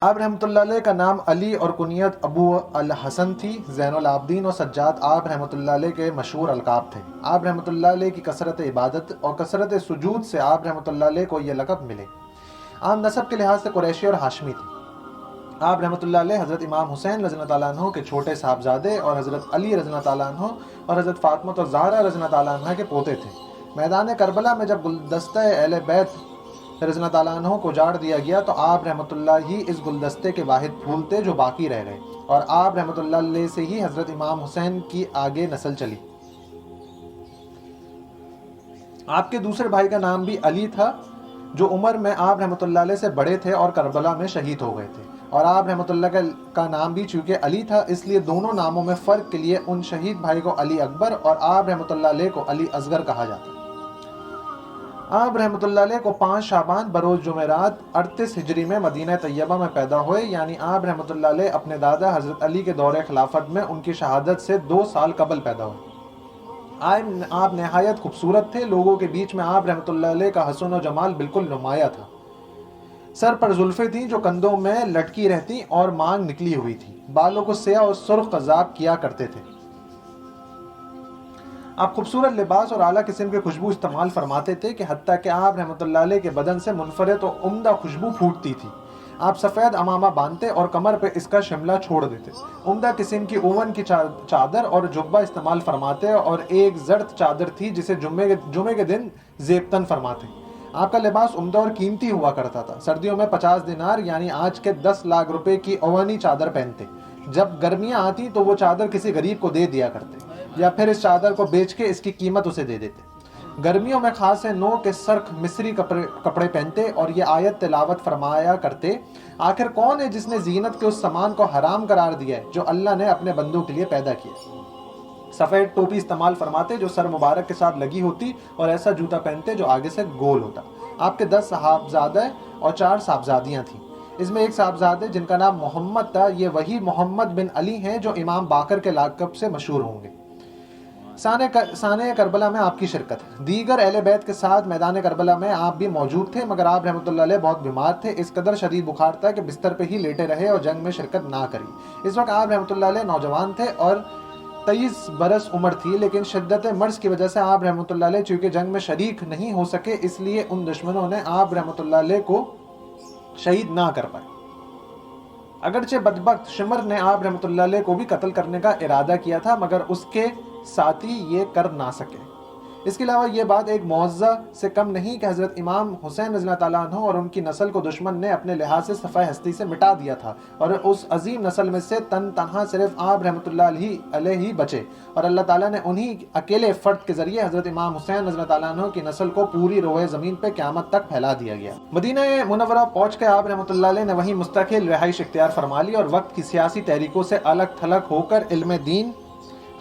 آپ رحمۃ اللہ علیہ کا نام علی اور کنیت ابو الحسن تھی۔ زین العابدین اور سجاد آپ رحمۃ اللہ علیہ کے مشہور القاب تھے۔ آپ رحمۃ اللہ علیہ کی کثرت عبادت اور کثرت سجود سے آپ رحمۃ اللہ علیہ کو یہ لقب ملے۔ عام نسب کے لحاظ سے قریشی اور ہاشمی تھی۔ آپ رحمۃ اللہ علیہ حضرت امام حسین رضی اللہ تعالیٰ عنہ کے چھوٹے صاحبزادے اور حضرت علی رضی اللہ تعالیٰ عنہ اور حضرت فاطمہ الزہرا رضی اللہ تعالیٰ عنہ کے پوتے تھے۔ میدان کربلا میں جب گلدستہ اہل بیت رضی اللہ تعالیٰ عنہ کو اجاڑ دیا گیا تو آپ رحمۃ اللہ ہی اس گلدستے کے واحد پھول تھے جو باقی رہ گئے، اور آپ رحمۃ اللہ علیہ سے ہی حضرت امام حسین کی آگے نسل چلی۔ آپ کے دوسرے بھائی کا نام بھی علی تھا، جو عمر میں آپ رحمۃ اللہ علیہ سے بڑے تھے اور کربلا میں شہید ہو گئے تھے، اور آپ رحمۃ اللہ کا نام بھی چونکہ علی تھا اس لیے دونوں ناموں میں فرق کے لیے ان شہید بھائی کو علی اکبر اور آپ رحمۃ اللہ علیہ کو علی اصغر کہا جاتا ہے۔ آپ رحمۃ اللہ علیہ کو 5 شعبان بروز جمعرات 38 ہجری میں مدینہ طیبہ میں پیدا ہوئے، یعنی آپ رحمۃ اللہ علیہ اپنے دادا حضرت علی کے دور خلافت میں ان کی شہادت سے 2 سال قبل پیدا ہوئے۔ آپ نہایت خوبصورت تھے، لوگوں کے بیچ میں آپ رحمۃ اللہ علیہ کا حسن و جمال بالکل نمایاں تھا۔ سر پر زلفیں تھیں جو کندھوں میں لٹکی رہتی اور مانگ نکلی ہوئی تھی، بالوں کو سیاہ اور سرخ قذاب کیا کرتے تھے۔ آپ خوبصورت لباس اور اعلیٰ قسم کے خوشبو استعمال فرماتے تھے کہ حتیٰ کہ آپ رحمۃ اللہ علیہ کے بدن سے منفرد اور عمدہ خوشبو پھوٹتی تھی۔ آپ سفید امامہ باندھتے اور کمر پہ اس کا شملہ چھوڑ دیتے، عمدہ قسم کی اوون کی چادر اور جبہ استعمال فرماتے اور ایک زرد چادر تھی جسے جمعے کے دن زیبتن فرماتے۔ آپ کا لباس عمدہ اور قیمتی ہوا کرتا تھا۔ سردیوں میں 50 دینار یعنی آج کے 10 لاکھ روپے کی اوانی چادر پہنتے۔ جب گرمیاں آتی تو وہ چادر کسی غریب کو دے دیا کرتے یا پھر اس چادر کو بیچ کے اس کی قیمت اسے دے دیتے۔ گرمیوں میں خاص نو کے سرخ مصری کپڑے پہنتے اور یہ آیت تلاوت فرمایا کرتے، آخر کون ہے جس نے زینت کے اس سامان کو حرام قرار دیا ہے جو اللہ نے اپنے بندوں کے لیے پیدا کیا۔ سفید ٹوپی استعمال فرماتے جو سر مبارک کے ساتھ لگی ہوتی، اور ایسا جوتا پہنتے جو آگے سے گول ہوتا۔ آپ کے 10 صاحبزادے اور 4 صاحبزادیاں تھیں۔ اس میں ایک صاحبزادے جن کا نام محمد تھا، یہ وہی محمد بن علی ہیں جو امام باقر کے لقب سے مشہور ہوں گے۔ سانحہ کربلا میں آپ کی شرکت۔ دیگر اہل بیت کے ساتھ میدان کربلا میں آپ بھی موجود تھے، مگر آپ رحمۃ اللہ علیہ بہت بیمار تھے، اس قدر شدید بخار تھا کہ بستر پہ ہی لیٹے رہے اور جنگ میں شرکت نہ کری۔ اس وقت آپ رحمۃ اللہ علیہ نوجوان تھے اور 23 برس عمر تھی، لیکن شدت مرض کی وجہ سے آپ رحمۃ اللہ علیہ چونکہ جنگ میں شریک نہیں ہو سکے، اس لیے ان دشمنوں نے آپ رحمۃ اللہ علیہ کو شہید نہ کر پائے۔ اگرچہ بدبخت شمر نے آپ رحمۃ اللہ علیہ کو بھی قتل کرنے کا ارادہ کیا تھا، مگر اس کے ساتھی یہ کر نہ سکے۔ اس کے علاوہ یہ بات ایک معجزہ سے کم نہیں کہ حضرت امام حسین رضی اللہ تعالیٰ عنہ اور ان کی نسل کو دشمن نے اپنے لحاظ سے صفحہ ہستی سے مٹا دیا تھا، اور اس عظیم نسل میں سے تنہا صرف آپ رحمۃ اللہ علیہ ہی بچے، اور اللہ تعالیٰ نے انہی اکیلے فرد کے ذریعے حضرت امام حسین رضی اللہ تعالیٰ عنہ کی نسل کو پوری روئے زمین پہ قیامت تک پھیلا دیا گیا۔ مدینہ منورہ پہنچ کے آپ رحمۃ اللہ علیہ نے وہیں مستقل رہائش اختیار فرما لی اور وقت کی سیاسی تحریکوں سے الگ تھلگ ہو کر علم دین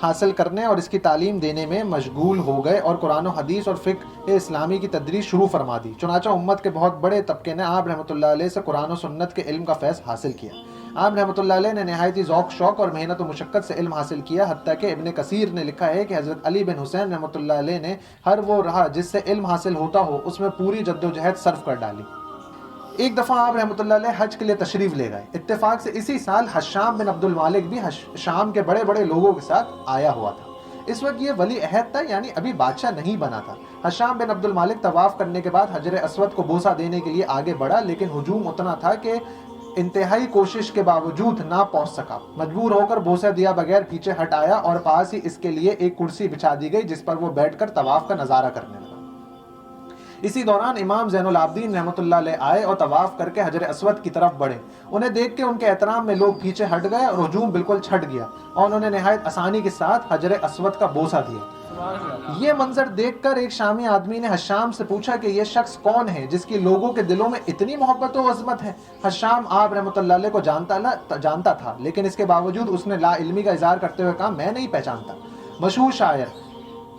حاصل کرنے اور اس کی تعلیم دینے میں مشغول ہو گئے، اور قرآن و حدیث اور فقہ اسلامی کی تدریس شروع فرما دی۔ چنانچہ امت کے بہت بڑے طبقے نے آپ رحمۃ اللہ علیہ سے قرآن و سنت کے علم کا فیض حاصل کیا۔ آپ رحمۃ اللہ علیہ نے نہایت ذوق شوق اور محنت و مشقت سے علم حاصل کیا، حتیٰ کہ ابن کثیر نے لکھا ہے کہ حضرت علی بن حسین رحمۃ اللہ علیہ نے ہر وہ راہ جس سے علم حاصل ہوتا ہو اس میں پوری جد و جہد صرف کر ڈالی۔ ایک دفعہ آپ رحمۃ اللہ علیہ حج کے لیے تشریف لے گئے۔ اتفاق سے اسی سال حشام بن عبد المالک بھی شام کے بڑے بڑے لوگوں کے ساتھ آیا ہوا تھا۔ اس وقت یہ ولی عہد تھا، یعنی ابھی بادشاہ نہیں بنا تھا۔ حشام بن عبد المالک طواف کرنے کے بعد حجر اسود کو بوسہ دینے کے لیے آگے بڑھا، لیکن ہجوم اتنا تھا کہ انتہائی کوشش کے باوجود نہ پہنچ سکا۔ مجبور ہو کر بوسہ دیا بغیر پیچھے ہٹ آیا، اور پاس ہی اس کے لیے ایک کرسی بچھا دی گئی جس پر وہ بیٹھ کر طواف کا نظارہ کرنے لگا۔ اسی دوران امام زین العابدین رحمۃ اللہ علیہ آئے اور طواف کر کے حجر اسود کی طرف بڑھے۔ انہیں دیکھ کے ان کے احترام میں لوگ پیچھے ہٹ گئے اور ہجوم بالکل چھٹ گیا، اور انہوں نے نہایت آسانی کے ساتھ حجر اسود کا بوسہ دیا۔ یہ منظر دیکھ کر ایک شامی آدمی نے حشام سے پوچھا کہ یہ شخص کون ہے جس کی لوگوں کے دلوں میں اتنی محبت و عظمت ہے؟ حشام آپ رحمۃ اللہ علیہ کو جانتا تھا، لیکن اس کے باوجود اس نے لا علمی کا اظہار کرتے ہوئے کہا میں نہیں پہچانتا۔ مشہور شاعر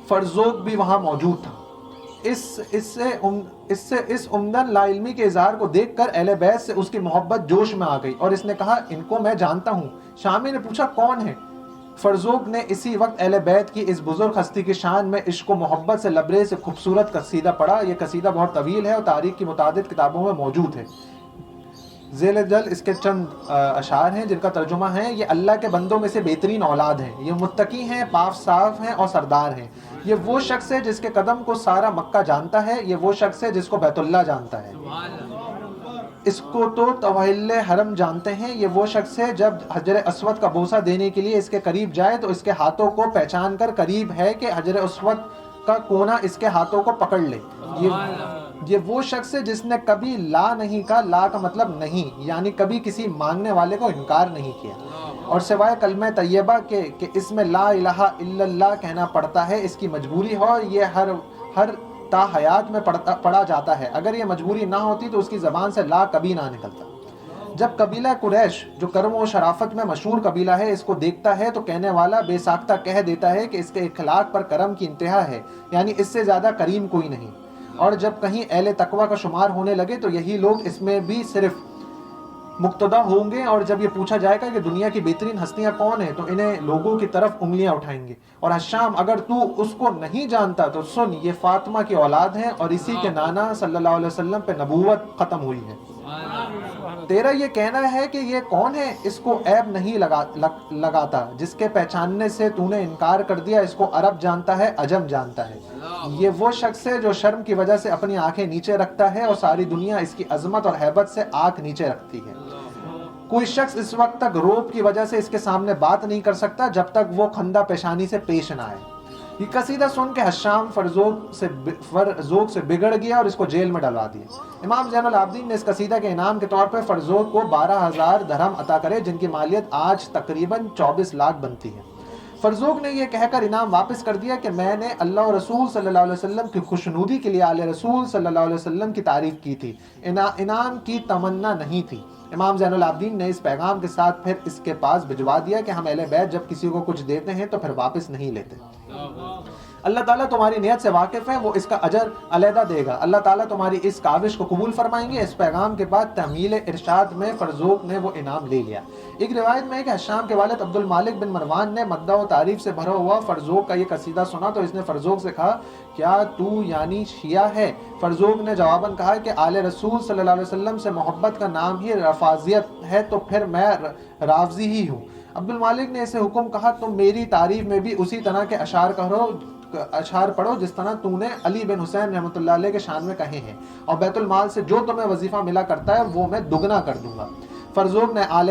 فرزوق بھی وہاں موجود تھا۔ اس عمدن لا علمی کے اظہار کو دیکھ کر اہل بیت سے اس کی محبت جوش میں آ گئی، اور اس نے کہا ان کو میں جانتا ہوں۔ شامی نے پوچھا کون ہے؟ فرزوق نے اسی وقت اہل بیت کی اس بزرگ ہستی کی شان میں عشق و محبت سے لبریز سے خوبصورت قصیدہ پڑھا۔ یہ قصیدہ بہت طویل ہے اور تاریخ کی متعدد کتابوں میں موجود ہے۔ ذیل جل اس کے چند اشعار ہیں جن کا ترجمہ ہے: یہ اللہ کے بندوں میں سے بہترین اولاد ہیں، یہ متقی ہیں، پاک صاف ہیں اور سردار ہیں، یہ وہ شخص ہے جس کے قدم کو سارا مکہ جانتا ہے، یہ وہ شخص ہے جس کو بیت اللہ جانتا ہے، اس کو تو طویل حرم جانتے ہیں، یہ وہ شخص ہے جب حجر اسود کا بوسہ دینے کے لیے اس کے قریب جائے تو اس کے ہاتھوں کو پہچان کر قریب ہے کہ حجر اسود کا کونا اس کے ہاتھوں کو پکڑ لے، یہ وہ شخص ہے جس نے کبھی لا نہیں کہا، لا کا مطلب نہیں، یعنی کبھی کسی مانگنے والے کو انکار نہیں کیا، اور سوائے کلمہ طیبہ کے کہ اس میں لا الہ الا اللہ کہنا پڑتا ہے، اس کی مجبوری ہو، یہ ہر تا حیات میں پڑھا جاتا ہے، اگر یہ مجبوری نہ ہوتی تو اس کی زبان سے لا کبھی نہ نکلتا۔ جب قبیلہ قریش جو کرم و شرافت میں مشہور قبیلہ ہے اس کو دیکھتا ہے تو کہنے والا بے ساختہ کہہ دیتا ہے کہ اس کے اخلاق پر کرم کی انتہا ہے، یعنی اس سے زیادہ کریم کوئی نہیں، اور جب کہیں اہل تقوی کا شمار ہونے لگے تو یہی لوگ اس میں بھی صرف مقتدا ہوں گے، اور جب یہ پوچھا جائے گا کہ دنیا کی بہترین ہستیاں کون ہیں تو انہیں لوگوں کی طرف انگلیاں اٹھائیں گے، اور حشام اگر تو اس کو نہیں جانتا تو سن، یہ فاطمہ کی اولاد ہیں اور اسی کے نانا صلی اللہ علیہ وسلم پہ نبوت ختم ہوئی ہے۔ تیرا یہ کہنا ہے کہ یہ کون ہے، اس کو عیب نہیں لگاتا، جس کے پہچاننے سے تو نے انکار کر دیا، اس کو عرب جانتا ہے، عجم جانتا ہے، یہ وہ شخص ہے جو شرم کی وجہ سے اپنی آنکھیں نیچے رکھتا ہے اور ساری دنیا اس کی عظمت اور ہیبت سے آنکھ نیچے رکھتی ہے۔ کوئی شخص اس وقت تک روب کی وجہ سے اس کے سامنے بات نہیں کر سکتا جب تک وہ خندہ پیشانی سے پیش نہ آئے۔ یہ قصیدہ سن کے حشام فرزوق سے بگڑ گیا اور اس کو جیل میں ڈلوا دیا۔ امام زین العابدین نے اس قصیدہ کے انعام کے طور پر فرزوق کو 12,000 درہم عطا کرے، جن کی مالیت آج تقریباً 24 لاکھ بنتی ہے۔ فرزوق نے یہ کہہ کر انعام واپس کر دیا کہ میں نے اللہ اور رسول صلی اللہ علیہ وسلم کی خوشنودی کے لیے آل رسول صلی اللہ علیہ وسلم کی تعریف کی تھی، انعام کی تمنا نہیں تھی۔ امام زین العابدین نے اس پیغام کے ساتھ پھر اس کے پاس بھجوا دیا کہ ہم اہل بیت جب کسی کو کچھ دیتے ہیں تو پھر واپس نہیں لیتے۔ اللہ تعالیٰ تمہاری نیت سے واقف ہے، وہ اس کا اجر علیحدہ دے گا۔ اللہ تعالیٰ تمہاری اس کاوش کو قبول فرمائیں گے۔ اس پیغام کے بعد تحمیل ارشاد میں فرزوق نے وہ انعام لے لیا۔ ایک روایت میں ہے کہ حشام کے والد عبد المالک بن مروان نے مدح و تعریف سے بھرا ہوا فرزوق کا یہ قصیدہ سنا تو اس نے فرزوق سے کہا، کیا تو یعنی شیعہ ہے؟ فرزوق نے جواباً کہا کہ آل رسول صلی اللہ علیہ وسلم سے محبت کا نام ہی رفاضیت ہے، تو پھر میں رافضی ہی ہوں۔ عبد المالک نے اسے حکم کہا، تم میری تعریف میں بھی اسی طرح کے اشعار پڑھو جس طرح تو نے علی بن حسین رحمۃ اللہ علیہ کے شان میں کہے ہیں، اور بیت المال سے جو تمہیں وظیفہ ملا کرتا ہے وہ میں دگنا کر دوں گا۔ فرزوق نے آل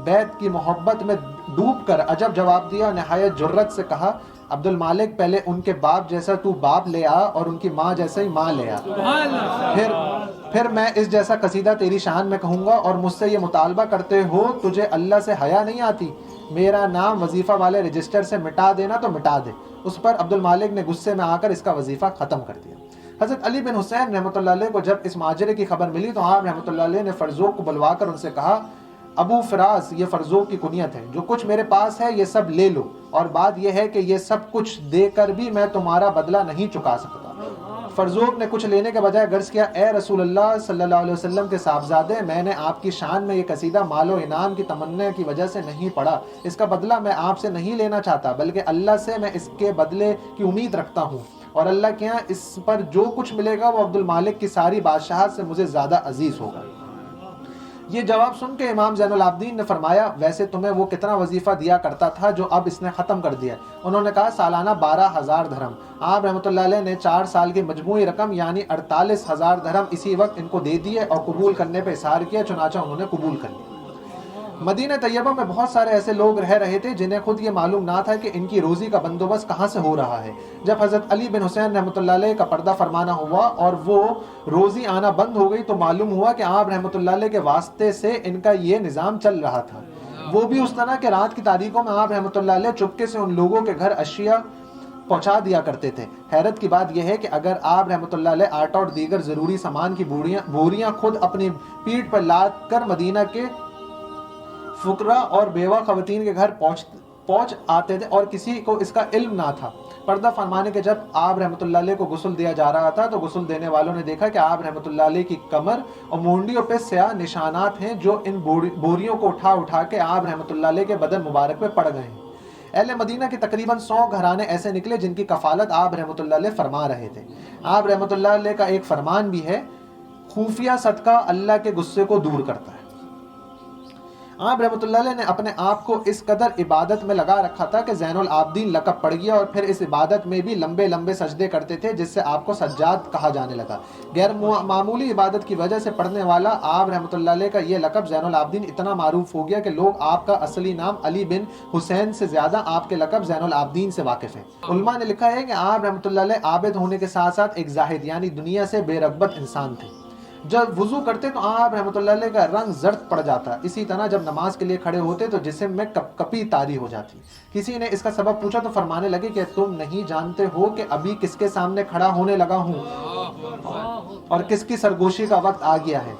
بیت کی محبت میں ڈوب کر عجب جواب دیا، نہایت جرت سے کہا، عبد المالک پہلے ان کے باپ جیسا تو باپ لے آ اور ان کی ماں جیسا ہی ماں لے آ، پھر میں اس جیسا قصیدہ تیری شان میں کہوں گا، اور مجھ سے یہ مطالبہ کرتے ہو تجھے اللہ سے حیا نہیں آتی؟ میرا نام وظیفہ والے رجسٹر سے مٹا دینا تو مٹا دے۔ اس پر عبد المالک نے غصے میں آ کر اس کا وظیفہ ختم کر دیا۔ حضرت علی بن حسین رحمۃ اللہ علیہ کو جب اس ماجرے کی خبر ملی تو آپ رحمۃ اللہ علیہ نے فرزوق کو بلوا کر ان سے کہا، ابو فراز، یہ فرزوق کی کنیت ہے، جو کچھ میرے پاس ہے یہ سب لے لو، اور بات یہ ہے کہ یہ سب کچھ دے کر بھی میں تمہارا بدلہ نہیں چکا سکتا۔ فرزوق نے کچھ لینے کے بجائے عرض کیا، اے رسول اللہ صلی اللہ علیہ وسلم کے صاحبزادے، میں نے آپ کی شان میں یہ قصیدہ مال و انعام کی تمنا کی وجہ سے نہیں پڑھا، اس کا بدلہ میں آپ سے نہیں لینا چاہتا، بلکہ اللہ سے میں اس کے بدلے کی امید رکھتا ہوں، اور اللہ کے یہاں اس پر جو کچھ ملے گا وہ عبد المالک کی ساری بادشاہت سے مجھے زیادہ عزیز ہوگا۔ یہ جواب سن کے امام زین العابدین نے فرمایا، ویسے تمہیں وہ کتنا وظیفہ دیا کرتا تھا جو اب اس نے ختم کر دیا؟ انہوں نے کہا، سالانہ 12,000 درہم۔ آپ رحمۃ اللہ علیہ نے 4 سال کی مجموعی رقم یعنی 48,000 درہم اسی وقت ان کو دے دیے اور قبول کرنے پہ اصرار کیا، چنانچہ انہوں نے قبول کر لیا۔ مدینہ طیبہ میں بہت سارے ایسے لوگ رہ رہے تھے جنہیں خود یہ معلوم نہ تھا کہ ان کی روزی کا بندوبست کہاں سے ہو رہا ہے۔ جب حضرت علی بن حسین رحمۃ اللہ علیہ کا پردہ فرمانا ہوا اور وہ روزی آنا بند ہو گئی تو معلوم ہوا کہ آپ رحمۃ اللہ علیہ کے واسطے سے ان کا یہ نظام چل رہا تھا، وہ بھی اس طرح کہ رات کی تاریکوں میں آپ رحمۃ اللہ علیہ چپکے سے ان لوگوں کے گھر اشیاء پہنچا دیا کرتے تھے۔ حیرت کی بات یہ ہے کہ اگر آپ رحمۃ اللہ علیہ آٹا اور دیگر ضروری سامان کی بوریاں خود اپنی پیٹھ پر لاد کر مدینہ کے فقراء اور بیوہ خواتین کے گھر پہنچ آتے تھے اور کسی کو اس کا علم نہ تھا۔ پردہ فرمانے کے جب آپ رحمۃ اللہ علیہ کو غسل دیا جا رہا تھا تو غسل دینے والوں نے دیکھا کہ آپ رحمۃ اللہ علیہ کی کمر اور مونڈیوں پہ سیاہ نشانات ہیں جو ان بوریوں کو اٹھا کے آپ رحمۃ اللہ علیہ کے بدن مبارک پہ پڑ گئے ہیں۔ اہل مدینہ کے تقریباً 100 گھرانے ایسے نکلے جن کی کفالت آپ رحمۃ اللہ علیہ فرما رہے تھے۔ آپ رحمۃ اللہ علیہ کا ایک فرمان بھی ہے، خفیہ صدقہ اللہ کے غصے کو دور کرتا ہے۔ آپ رحمۃ اللہ علیہ نے اپنے آپ کو اس قدر عبادت میں لگا رکھا تھا کہ زین العابدین لقب پڑ گیا، اور پھر اس عبادت میں بھی لمبے لمبے سجدے کرتے تھے، جس سے آپ کو سجاد کہا جانے لگا۔ غیر معمولی عبادت کی وجہ سے پڑھنے والا آپ رحمۃ اللہ علیہ کا یہ لقب زین العابدین اتنا معروف ہو گیا کہ لوگ آپ کا اصلی نام علی بن حسین سے زیادہ آپ کے لقب زین العابدین سے واقف ہیں۔ علماء نے لکھا ہے کہ آپ رحمۃ اللہ علیہ عابد ہونے کے ساتھ ساتھ ایک زاہد یعنی دنیا سے بے رغبت انسان تھے۔ جب وضو کرتے تو آپ رحمۃ اللہ علیہ کا رنگ زرد پڑ جاتا، اسی طرح جب نماز کے لیے کھڑے ہوتے تو جسم میں کپی طاری ہو جاتی۔ کسی نے اس کا سبب پوچھا تو فرمانے لگے کہ تم نہیں جانتے ہو کہ ابھی کس کے سامنے کھڑا ہونے لگا ہوں اور کس کی سرگوشی کا وقت آ گیا ہے۔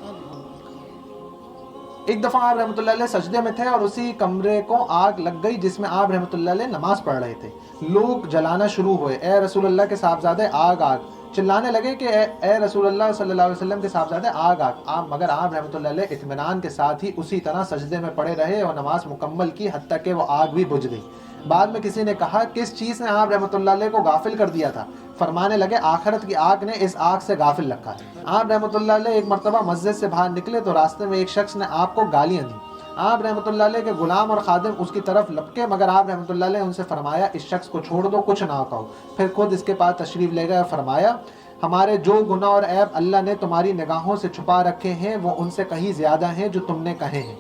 ایک دفعہ آپ رحمۃ اللہ علیہ سجدے میں تھے اور اسی کمرے کو آگ لگ گئی جس میں آپ رحمۃ اللہ علیہ نماز پڑھ رہے تھے۔ لوگ جلانا شروع ہوئے، اے رسول اللہ کے صاحبزادے آگ آگ، چلانے لگے کہ اے رسول اللہ صلی اللہ علیہ وسلم کے صاحبزادے آگ آگ، مگر آپ رحمۃ اللہ علیہ اطمینان کے ساتھ ہی اسی طرح سجدے میں پڑے رہے اور نماز مکمل کی، حتیٰ کہ وہ آگ بھی بجھ گئی۔ بعد میں کسی نے کہا کس چیز نے آپ رحمۃ اللہ علیہ کو غافل کر دیا تھا؟ فرمانے لگے آخرت کی آگ نے اس آگ سے غافل رکھا ہے۔ آپ رحمۃ اللہ علیہ ایک مرتبہ مسجد سے باہر نکلے تو راستے میں ایک شخص نے آپ کو گالیاں دیں۔ آپ رحمۃ اللہ علیہ کے غلام اور خادم اس کی طرف لپکے، مگر آپ رحمۃ اللہ علیہ ان سے فرمایا اس شخص کو چھوڑ دو، کچھ نہ کہو۔ پھر خود اس کے پاس تشریف لے گئے اور فرمایا ہمارے جو گناہ اور عیب اللہ نے تمہاری نگاہوں سے چھپا رکھے ہیں وہ ان سے کہیں زیادہ ہیں جو تم نے کہے ہیں۔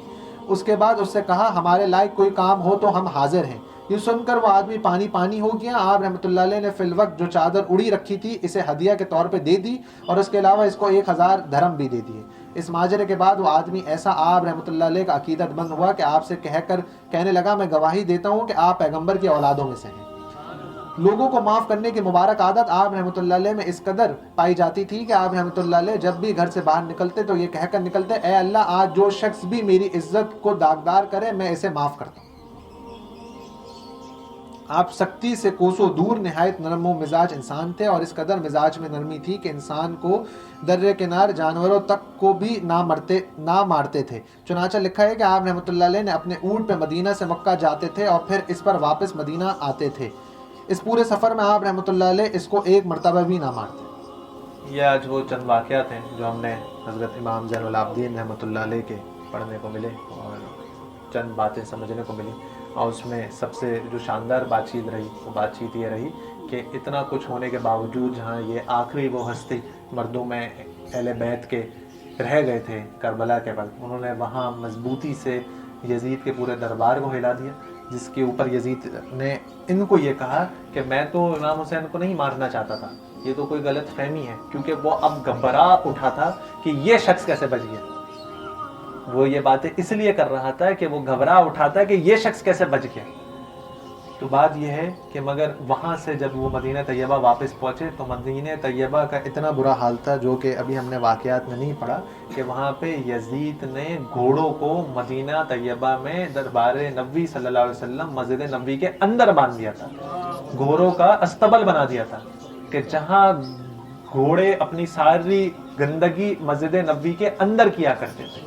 اس کے بعد اس سے کہا ہمارے لائق کوئی کام ہو تو ہم حاضر ہیں۔ یہ سن کر وہ آدمی پانی پانی ہو گیا۔ آپ رحمۃ اللہ علیہ نے فی الوقت جو چادر اڑی رکھی تھی اسے ہدیہ کے طور پہ دے دی اور اس کے علاوہ اس کو 1000 درہم بھی دے دیے۔ اس ماجرے کے بعد وہ آدمی ایسا آپ رحمۃ اللہ علیہ کا عقیدت مند ہوا کہ آپ سے کہنے لگا میں گواہی دیتا ہوں کہ آپ پیغمبر کی اولادوں میں سے ہیں۔ لوگوں کو معاف کرنے کی مبارک عادت آپ رحمۃ اللہ علیہ میں اس قدر پائی جاتی تھی کہ آپ رحمۃ اللہ علیہ جب بھی گھر سے باہر نکلتے تو یہ کہہ کر نکلتے اے اللہ آج جو شخص بھی میری عزت کو داغدار کرے میں اسے معاف کرتا ہوں۔ آپ سختی سے کوسوں دور نہایت نرم و مزاج انسان تھے، اور اس قدر مزاج میں نرمی تھی کہ انسان کو درے کنار جانوروں تک کو بھی نہ مارتے تھے۔ چنانچہ لکھا ہے کہ آپ رحمۃ اللہ علیہ نے اپنے اونٹ پہ مدینہ سے مکہ جاتے تھے اور پھر اس پر واپس مدینہ آتے تھے۔ اس پورے سفر میں آپ رحمۃ اللہ علیہ اس کو ایک مرتبہ بھی نہ مارتے۔ یہ آج وہ چند واقعات ہیں جو ہم نے حضرت امام زین العابدین رحمۃ اللہ علیہ کے پڑھنے کو ملے اور چند باتیں سمجھنے کو ملی، اور اس میں سب سے جو شاندار بات چیت رہی وہ بات چیت یہ رہی کہ اتنا کچھ ہونے کے باوجود جہاں یہ آخری وہ ہستی مردوں میں اہل بیت کے رہ گئے تھے کربلا کے بعد، انہوں نے وہاں مضبوطی سے یزید کے پورے دربار کو ہلا دیا، جس کے اوپر یزید نے ان کو یہ کہا کہ میں تو امام حسین کو نہیں مارنا چاہتا تھا، یہ تو کوئی غلط فہمی ہے، کیونکہ وہ اب گھبرا اٹھا تھا کہ یہ شخص کیسے بچ گیا۔ وہ یہ باتیں اس لیے کر رہا تھا کہ وہ گھبرا اٹھا تھا کہ یہ شخص کیسے بچ گیا۔ تو بات یہ ہے کہ مگر وہاں سے جب وہ مدینہ طیبہ واپس پہنچے تو مدینہ طیبہ کا اتنا برا حال تھا، جو کہ ابھی ہم نے واقعات میں نہیں پڑھا، کہ وہاں پہ یزید نے گھوڑوں کو مدینہ طیبہ میں دربار نبوی صلی اللہ علیہ وسلم مسجد نبوی کے اندر باندھ دیا تھا، گھوڑوں کا استبل بنا دیا تھا، کہ جہاں گھوڑے اپنی ساری گندگی مسجد نبوی کے اندر کیا کرتے تھے،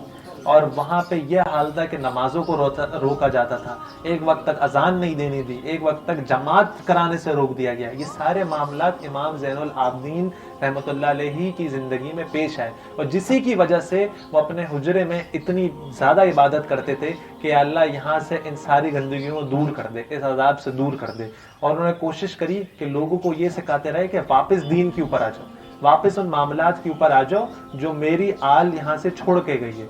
اور وہاں پہ یہ حال تھا کہ نمازوں کو روکا جاتا تھا، ایک وقت تک اذان نہیں دینی تھی، ایک وقت تک جماعت کرانے سے روک دیا گیا۔ یہ سارے معاملات امام زین العابدین رحمۃ اللہ علیہ کی زندگی میں پیش آئے، اور جسی کی وجہ سے وہ اپنے حجرے میں اتنی زیادہ عبادت کرتے تھے کہ اللہ یہاں سے ان ساری گندگیوں کو دور کر دے، اس عذاب سے دور کر دے۔ اور انہوں نے کوشش کری کہ لوگوں کو یہ سکھاتے رہے کہ واپس دین کے اوپر آ جاؤ، واپس ان معاملات کے اوپر آ جاؤ جو میری آل یہاں سے چھوڑ کے گئی ہے۔